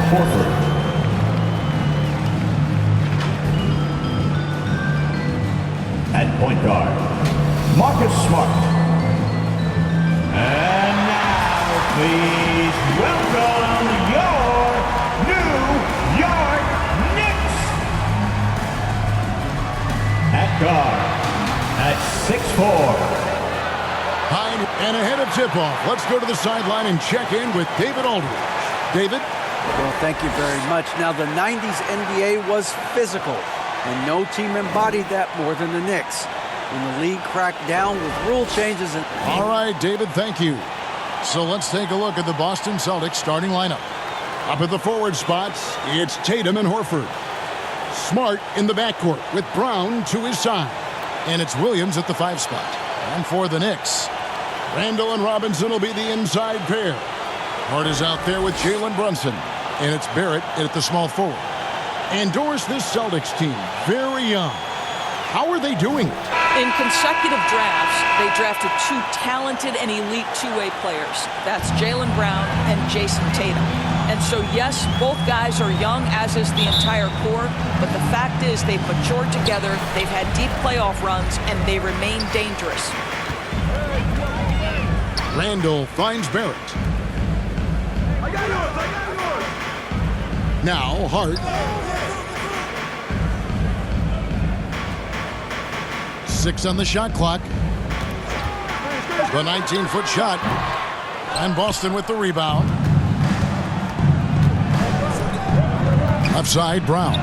Horford. At point guard, Marcus Smart. And now, please welcome your New York Knicks. At guard, at 6'4". And ahead of tip-off, let's go to the sideline and check in with David Aldridge. David? Well, thank you very much. Now, the 90s NBA was physical, and no team embodied that more than the Knicks. When the league cracked down with rule changes and... All right, David, thank you. So let's take a look at the Boston Celtics starting lineup. Up at the forward spots, it's Tatum and Horford. Smart in the backcourt with Brown to his side. And it's Williams at the 5 spot. And for the Knicks, Randall and Robinson will be the inside pair. Hart is out there with Jalen Brunson. And it's Barrett at the small forward. And Doris, this Celtics team, very young. How are they doing it? In consecutive drafts, they drafted 2 talented and elite two-way players. That's Jaylen Brown and Jason Tatum. And so, yes, both guys are young, as is the entire core. But the fact is they've matured together, they've had deep playoff runs, and they remain dangerous. Randall finds Barrett. Now Hart. 6 on the shot clock. The 19-foot shot. And Boston with the rebound. Upside Brown.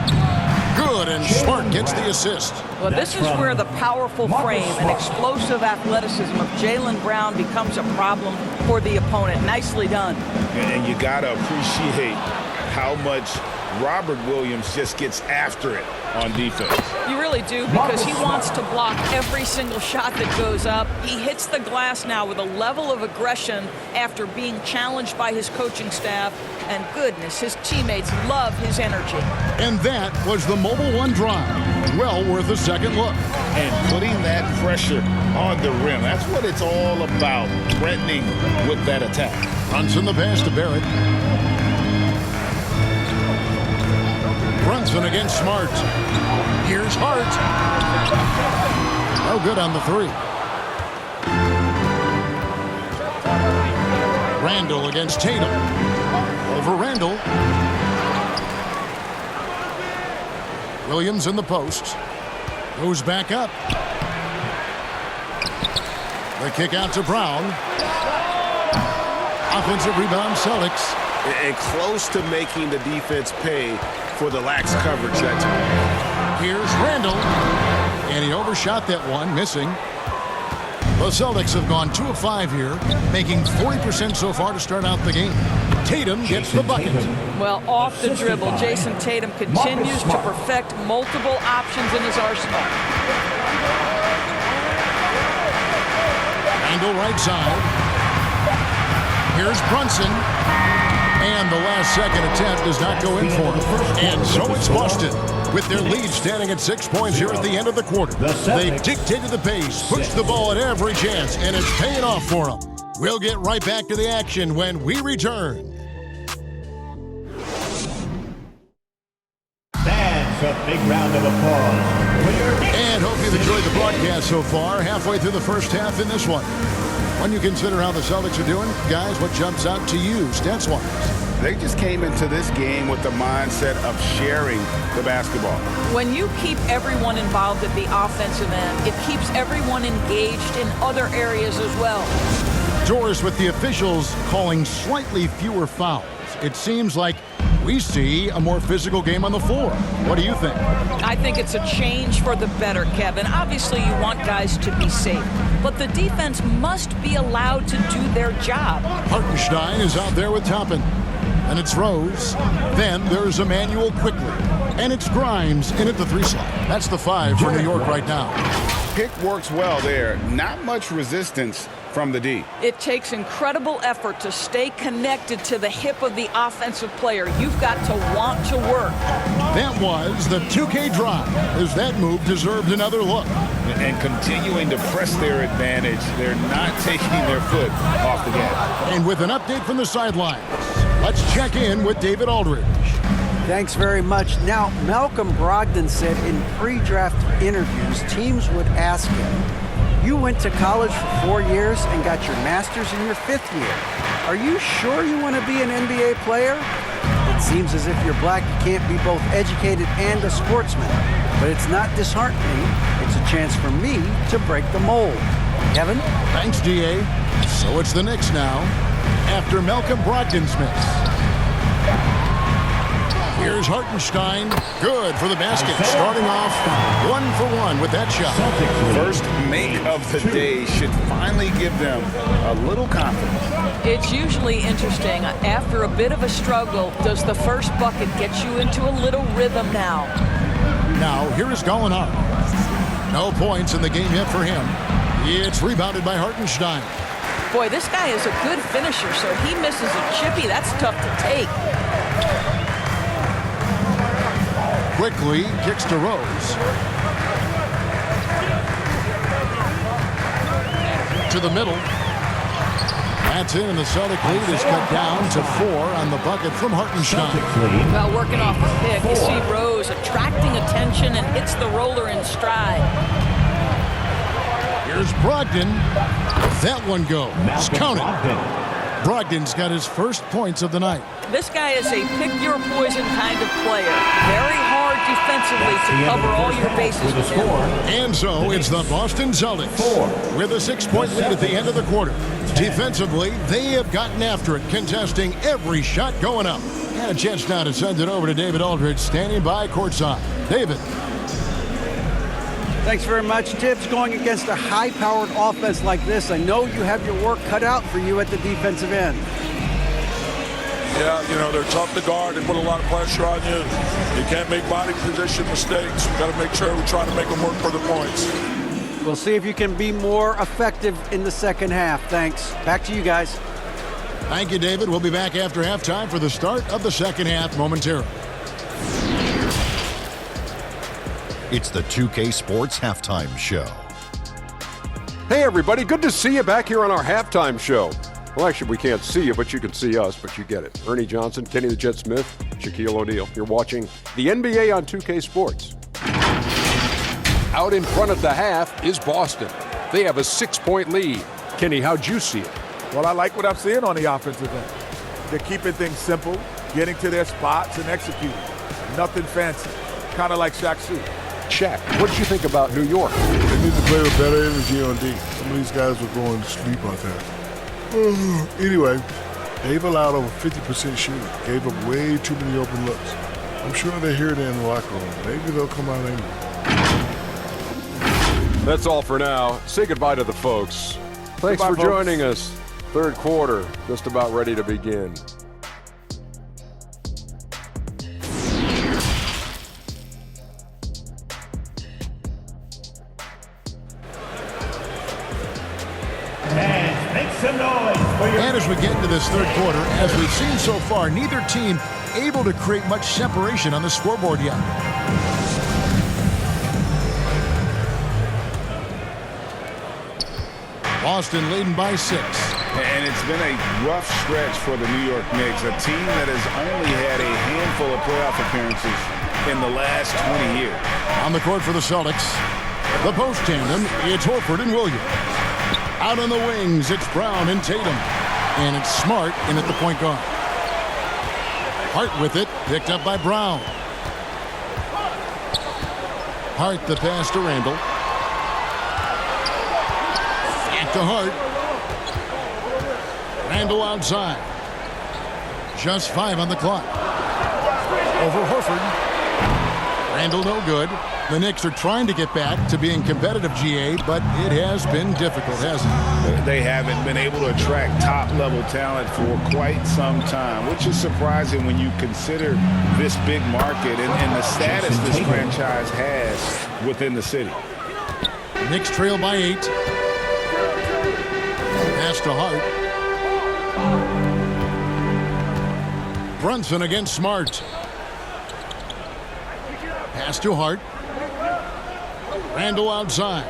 Good, and Smart gets the assist. Well, this is where the powerful frame and explosive athleticism of Jaylen Brown becomes a problem for the opponent. Nicely done. And you got to appreciate how much Robert Williams just gets after it on defense. You really do, because he wants to block every single shot that goes up. He hits the glass now with a level of aggression after being challenged by his coaching staff. And goodness, his teammates love his energy. And that was the Mobile One drive. Well worth a second look. And putting that pressure on the rim. That's what it's all about, threatening with that attack. Brunson the pass to Barrett. Brunson against Smart. Here's Hart. No good on the 3. Randall against Tatum. Over Randall. Williams in the post. Goes back up. The kick out to Brown. Offensive rebound, Celtics. And close to making the defense pay for the lax coverage that time. Here's Randall. And he overshot that one, missing. The Celtics have gone 2 of 5 here, making 40% so far to start out the game. Tatum gets the bucket. Well, off the dribble, Jason Tatum continues to perfect multiple options in his arsenal. Randall right side. Here's Brunson. And the last-second attempt does not go in for him. And so it's Boston, with their lead standing at 6 points here at the end of the quarter. They dictated the pace, pushed the ball at every chance, and it's paying off for them. We'll get right back to the action when we return. That's a big round of applause. And hope you've enjoyed the broadcast so far. Halfway through the first half in this one. When you consider how the Celtics are doing, guys, what jumps out to you, stats-wise? They just came into this game with the mindset of sharing the basketball. When you keep everyone involved at the offensive end, it keeps everyone engaged in other areas as well. Doris, with the officials calling slightly fewer fouls, it seems like we see a more physical game on the floor. What do you think? I think it's a change for the better, Kevin. Obviously, you want guys to be safe, but the defense must be allowed to do their job. Hartenstein is out there with Toppin. And it's Rose. Then there's Emmanuel quickly. And it's Grimes in at the 3 slot. That's the 5 for New York right now. Pick works well there. Not much resistance from the D. It takes incredible effort to stay connected to the hip of the offensive player. You've got to want to work. That was the 2K drive, as that move deserved another look. And continuing to press their advantage. They're not taking their foot off the gas. And with an update from the sidelines, Let's check in with David Aldridge. Thanks very much. Now, Malcolm Brogdon said in pre-draft interviews, teams would ask him, you went to college for 4 years and got your master's in your 5th year. Are you sure you want to be an NBA player? It seems as if you're black, you can't be both educated and a sportsman. But it's not disheartening. It's a chance for me to break the mold. Kevin? Thanks, DA. So it's the Knicks now, after Malcolm Brogdon's miss. Here's Hartenstein. Good for the basket. Starting off 1-for-1 with that shot. First make of the day should finally give them a little confidence. It's usually interesting. After a bit of a struggle, does the first bucket get you into a little rhythm now? Now, here is Gallinari. No points in the game yet for him. It's rebounded by Hartenstein. Boy, this guy is a good finisher, so he misses a chippy. That's tough to take. Quickly kicks to Rose. To the middle. That's in, and the Celtic lead is cut down to 4 on the bucket from Hartenstein. Well, working off a pick, you see Rose attracting attention and hits the roller in stride. Here's Brogdon. Let that one go. It's counted. Brogdon's got his first points of the night. This guy is a pick-your-poison kind of player. Very hard defensively to cover all your bases with him. And so it's the Boston Celtics with a 6-point lead at the end of the quarter. Defensively, they have gotten after it, contesting every shot going up. And a chance now to send it over to David Aldridge, standing by courtside. David. Thanks very much, Tibbs. Going against a high-powered offense like this, I know you have your work cut out for you at the defensive end. Yeah, you know, they're tough to guard. They put a lot of pressure on you. You can't make body position mistakes. We've got to make sure we try to make them work for the points. We'll see if you can be more effective in the second half. Thanks. Back to you guys. Thank you, David. We'll be back after halftime for the start of the second half momentarily. It's the 2K Sports Halftime Show. Hey, everybody. Good to see you back here on our halftime show. Well, actually, we can't see you, but you can see us, but you get it. Ernie Johnson, Kenny the Jet Smith, Shaquille O'Neal. You're watching the NBA on 2K Sports. Out in front of the half is Boston. They have a 6-point lead. Kenny, how'd you see it? Well, I like what I'm seeing on the offensive end. They're keeping things simple, getting to their spots and executing. Nothing fancy. Kind of like Shaq's suit. Shaq, what did you think about New York? They need to play with better energy on D. Some of these guys were going to sleep out there. Anyway, they've allowed over 50% shooting. Gave up way too many open looks. I'm sure they hear that in the locker room. Maybe they'll come out angry. That's all for now. Say goodbye to the folks. Thanks for joining us. Third quarter, just about ready to begin. And as we get into this third quarter, as we've seen so far, neither team able to create much separation on the scoreboard yet. Boston leading by 6. And it's been a rough stretch for the New York Knicks, a team that has only had a handful of playoff appearances in the last 20 years. On the court for the Celtics, the post tandem, it's Horford and Williams. Out on the wings, it's Brown and Tatum. And it's Smart in at the point guard. Hart with it, picked up by Brown. Hart the pass to Randall. Back to Hart. Randall outside. Just 5 on the clock. Over Horford. Randall no good. The Knicks are trying to get back to being competitive, GA, but it has been difficult, hasn't it? They haven't been able to attract top-level talent for quite some time, which is surprising when you consider this big market and the status this franchise has within the city. Knicks trail by 8. Pass to Hart. Brunson against Smart. Pass to Hart. Randall outside.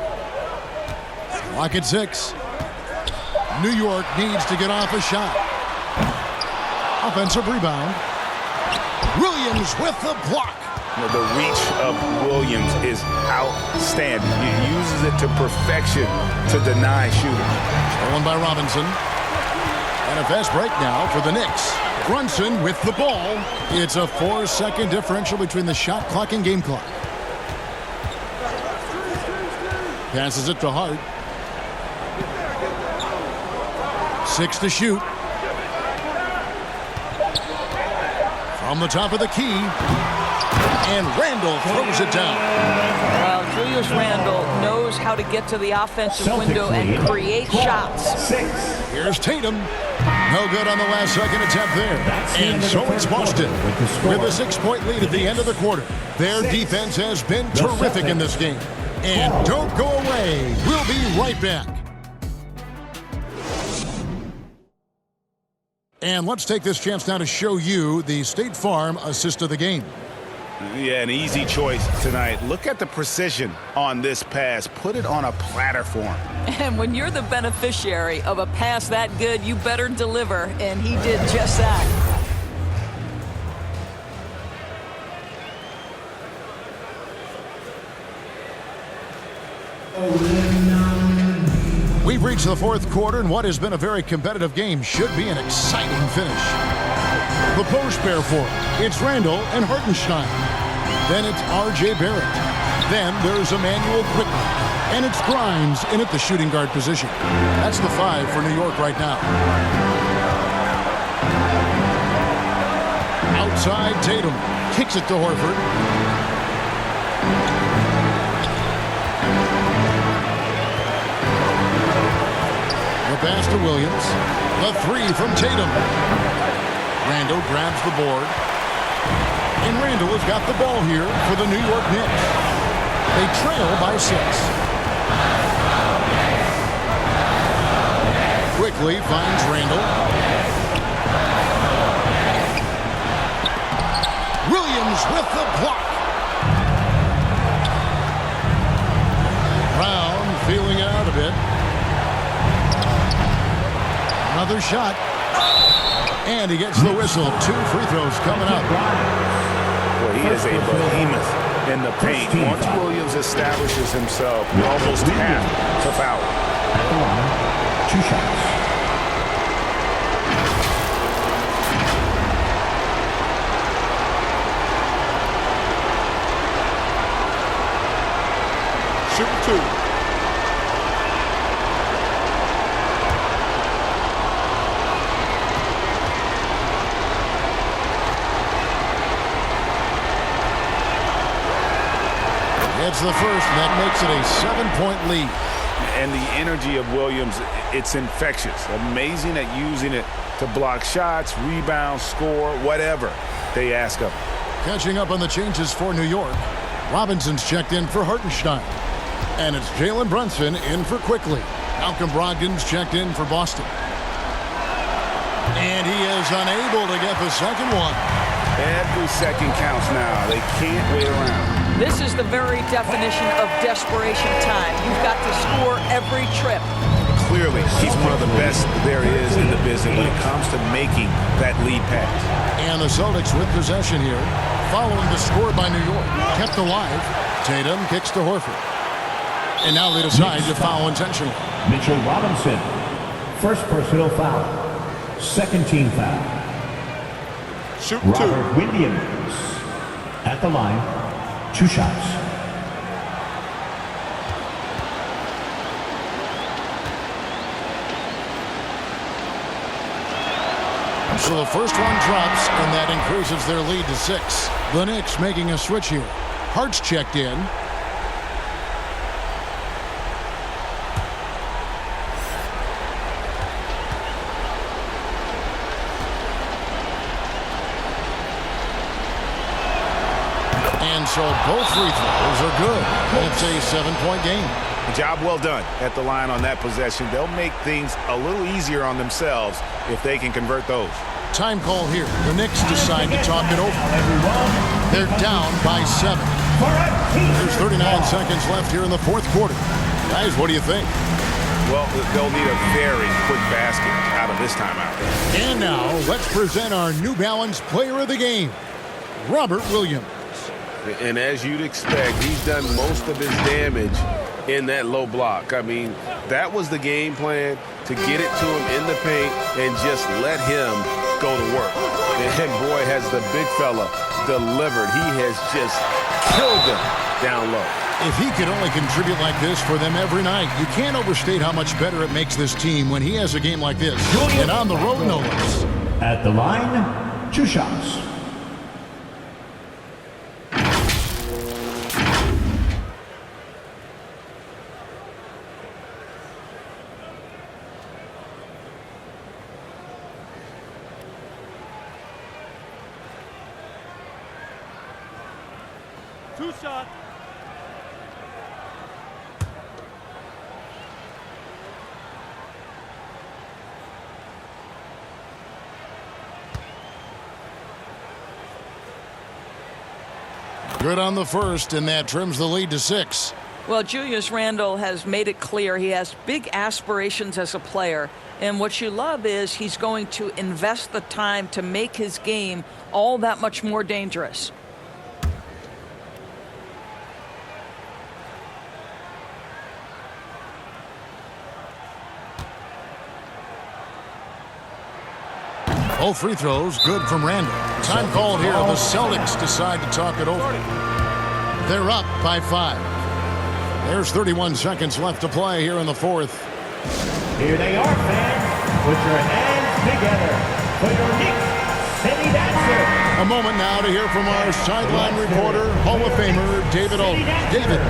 Clock at 6. New York needs to get off a shot. Offensive rebound. Williams with the block. The reach of Williams is outstanding. He uses it to perfection to deny shooters. Stolen by Robinson. And a fast break now for the Knicks. Brunson with the ball. It's a 4-second differential between the shot clock and game clock. Passes it to Hart. 6 to shoot. From the top of the key. And Randall throws it down. Well, Julius Randle knows how to get to the offensive window and create shots. Here's Tatum. No good on the last second attempt there. And so it's Boston with a 6-point lead at the end of the quarter. Their defense has been terrific in this game. And don't go away. We'll be right back. And let's take this chance now to show you the State Farm assist of the game. Yeah, an easy choice tonight. Look at the precision on this pass. Put it on a platter for him. And when you're the beneficiary of a pass that good, you better deliver, and he did just that. We've reached the fourth quarter, and what has been a very competitive game should be an exciting finish. The post pair for it. It's Randall and Hartenstein. Then it's R.J. Barrett. Then there's Emmanuel Quickly. And it's Grimes in at the shooting guard position. That's the 5 for New York right now. Outside Tatum. Kicks it to Horford. The pass to Williams. The 3 from Tatum. Randall grabs the board. And Randall has got the ball here for the New York Knicks. They trail by 6. Quickly finds Randall. Williams with the block. Brown feeling it out a bit. Another shot. And he gets the whistle. 2 free throws coming up. Well, he is a behemoth in the paint. Once Williams establishes himself, you almost have to foul. 2 shots. Shoot 2. It's the first, and that makes it a 7-point lead. And the energy of Williams, it's infectious. Amazing at using it to block shots, rebound, score, whatever they ask of him. Catching up on the changes for New York. Robinson's checked in for Hartenstein. And it's Jalen Brunson in for Quickly. Malcolm Brogdon's checked in for Boston. And he is unable to get the second one. Every second counts now. They can't wait around. This is the very definition of desperation time. You've got to score every trip. Clearly, he's one of the best there is in the business when it comes to making that lead pass. And the Celtics with possession here, following the score by New York. Kept alive. Tatum kicks to Horford. And now they decide to foul intentionally. Mitchell Robinson. First personal foul. Second team foul. Shoot 2. Robert Williams. At the line. 2 shots. So the first one drops, and that increases their lead to 6. The Knicks making a switch here. Hart's checked in. And so both free throws are good. It's a 7-point game. Job well done at the line on that possession. They'll make things a little easier on themselves if they can convert those. Time call here. The Knicks decide to talk it over. They're down by 7. There's 39 seconds left here in the fourth quarter. Guys, what do you think? well, they'll need a very quick basket out of this timeout. And now, let's present our New Balance Player of the Game, Robert Williams. And as you'd expect, he's done most of his damage in that low block. I mean, that was the game plan, to get it to him in the paint and just let him go to work. And boy, has the big fella delivered. He has just killed them down low. If he could only contribute like this for them every night, you can't overstate how much better it makes this team when he has a game like this. And on the road, no less. At the line, 2 shots. Good on the first, and that trims the lead to 6. Well, Julius Randle has made it clear he has big aspirations as a player. And what you love is he's going to invest the time to make his game all that much more dangerous. Both free throws good from Randle. Time called here. The Celtics decide to talk it over. They're up by 5. There's 31 seconds left to play here in the fourth. Here they are, fans. Put your hands together for your Knicks City Dancer. A moment now to hear from our sideline reporter, Hall of Famer David Aldridge. David.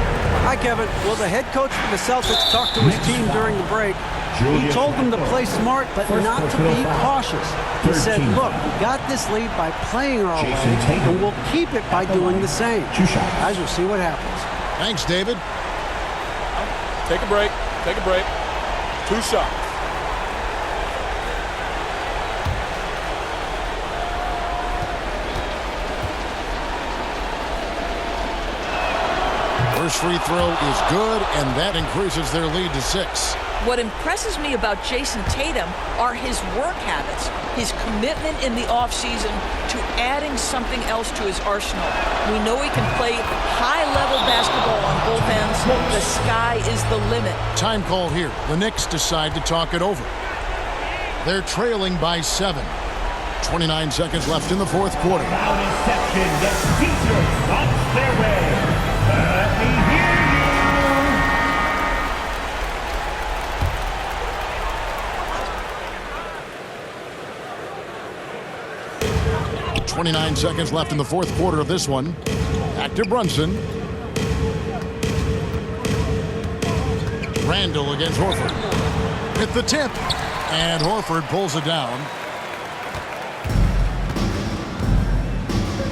Hi, Kevin. Well, the head coach for the Celtics talked to his team during the break. He told them to play smart, but not to be cautious. He said, look, we got this lead by playing our way, and we'll keep it by doing the same. Guys, we'll see what happens. Thanks, David. Take a break. Take a break. 2 shots. First free throw is good, and that increases their lead to 6. What impresses me about Jason Tatum are his work habits, his commitment in the offseason to adding something else to his arsenal. We know he can play high-level basketball on both ends. The sky is the limit. Time called here. The Knicks decide to talk it over. They're trailing by 7. 29 seconds left in the fourth quarter. Foul inception gets Pacers on their way. Let me hear you. 29 seconds left in the fourth quarter of this one. Back to Brunson. Randle against Horford. Hit the tip. And Horford pulls it down.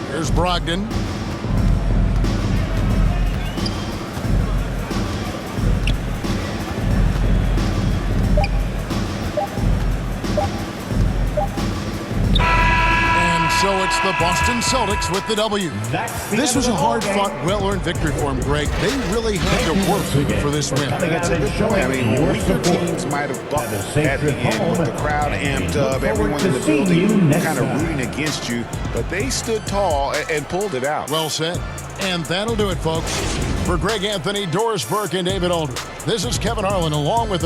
Here's Brogdon. So it's the Boston Celtics with the W. This was a hard-fought, well-earned victory for them, Greg. They really had to work for this win. That's a good point. I mean, weaker teams might have buckled at the end with the crowd amped up, everyone in the building kind of rooting against you, but they stood tall and pulled it out. Well said. And that'll do it, folks. For Greg Anthony, Doris Burke, and David Aldridge, this is Kevin Harlan along with